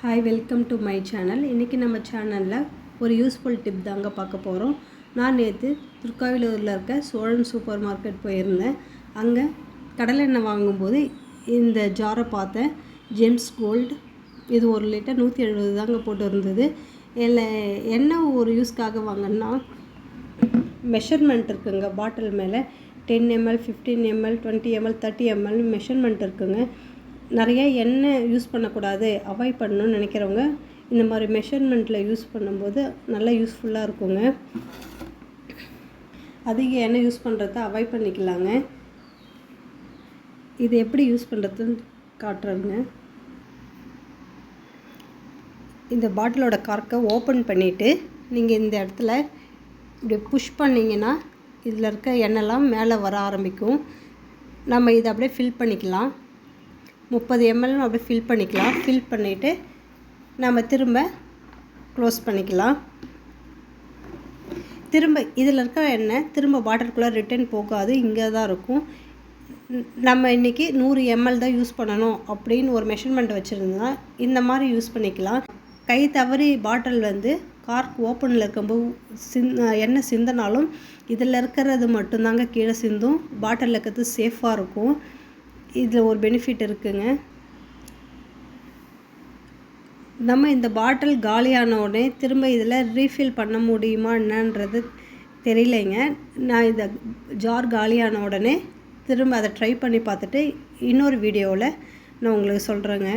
Hi, welcome to my channel. இன்றைக்கி நம்ம சேனலில் ஒரு யூஸ்ஃபுல் டிப் தாங்க பார்க்க போகிறோம். நான் நேற்று திருக்காவிலூரில் இருக்க சோழன் சூப்பர் மார்க்கெட் போயிருந்தேன். அங்கே கடலெண்ணெய் வாங்கும்போது இந்த ஜாரை பார்த்தேன். Gems Gold. இது 1 லிட்டர் 170 தாங்க போட்டு இருந்தது. இதில் என்ன ஒரு யூஸ்க்காக வாங்கினா மெஷர்மெண்ட் இருக்குங்க. பாட்டில் மேலே 10 ml 15 ml 20 ml 30 ml measurement இருக்குங்க. நிறைய எண்ணெய் யூஸ் பண்ணக்கூடாது, அவாய்ட் பண்ணணும்னு நினைக்கிறவங்க இந்த மாதிரி மெஷர்மெண்ட்டில் யூஸ் பண்ணும்போது நல்லா யூஸ்ஃபுல்லாக இருக்குங்க. அதிக எண்ணெய் யூஸ் பண்ணுறத அவாய்ட் பண்ணிக்கலாங்க. இது எப்படி யூஸ் பண்ணுறதுன்னு காட்டுறேங்க. இந்த பாட்டிலோட கார்க்கை ஓப்பன் பண்ணிவிட்டு நீங்கள் இந்த இடத்துல இப்படி புஷ் பண்ணிங்கன்னா இதில் இருக்க எண்ணெய்லாம் மேலே வர ஆரம்பிக்கும். நம்ம இதை அப்படியே ஃபில் பண்ணிக்கலாம். 30 ml அப்படியே ஃபில் பண்ணிக்கலாம். ஃபில் பண்ணிவிட்டு நம்ம திரும்ப க்ளோஸ் பண்ணிக்கலாம். திரும்ப இதில் இருக்கிற எண்ணெய் திரும்ப பாட்டிலுக்குள்ளே ரிட்டர்ன் போகாது, இங்கே தான் இருக்கும். நம்ம இன்றைக்கி 100 ml தான் யூஸ் பண்ணணும் அப்படின்னு ஒரு மெஷர்மெண்ட் வச்சுருந்தோம்னா இந்த மாதிரி யூஸ் பண்ணிக்கலாம். கை தவறி பாட்டில் கார்க் ஓப்பனில் இருக்கும்போது எண்ணெய் சிந்தினாலும் இதில் இருக்கிறது மட்டும்தாங்க கீழே சிந்தும். பாட்டிலில் இருக்கிறது சேஃபாக இருக்கும். இதில் ஒரு பெனிஃபிட் இருக்குங்க. நம்ம இந்த பாட்டில் காலியான உடனே திரும்ப இதில் ரீஃபில் பண்ண முடியுமா என்னன்றது தெரியலைங்க. நான் இந்த ஜார் காலியான உடனே திரும்ப அதை ட்ரை பண்ணி பார்த்துட்டு இன்னொரு வீடியோவில் நான் உங்களுக்கு சொல்கிறேங்க.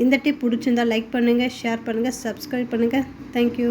இந்த டிப் பிடிச்சிருந்தால் லைக் பண்ணுங்கள், ஷேர் பண்ணுங்கள், சப்ஸ்கிரைப் பண்ணுங்கள். தேங்க்யூ.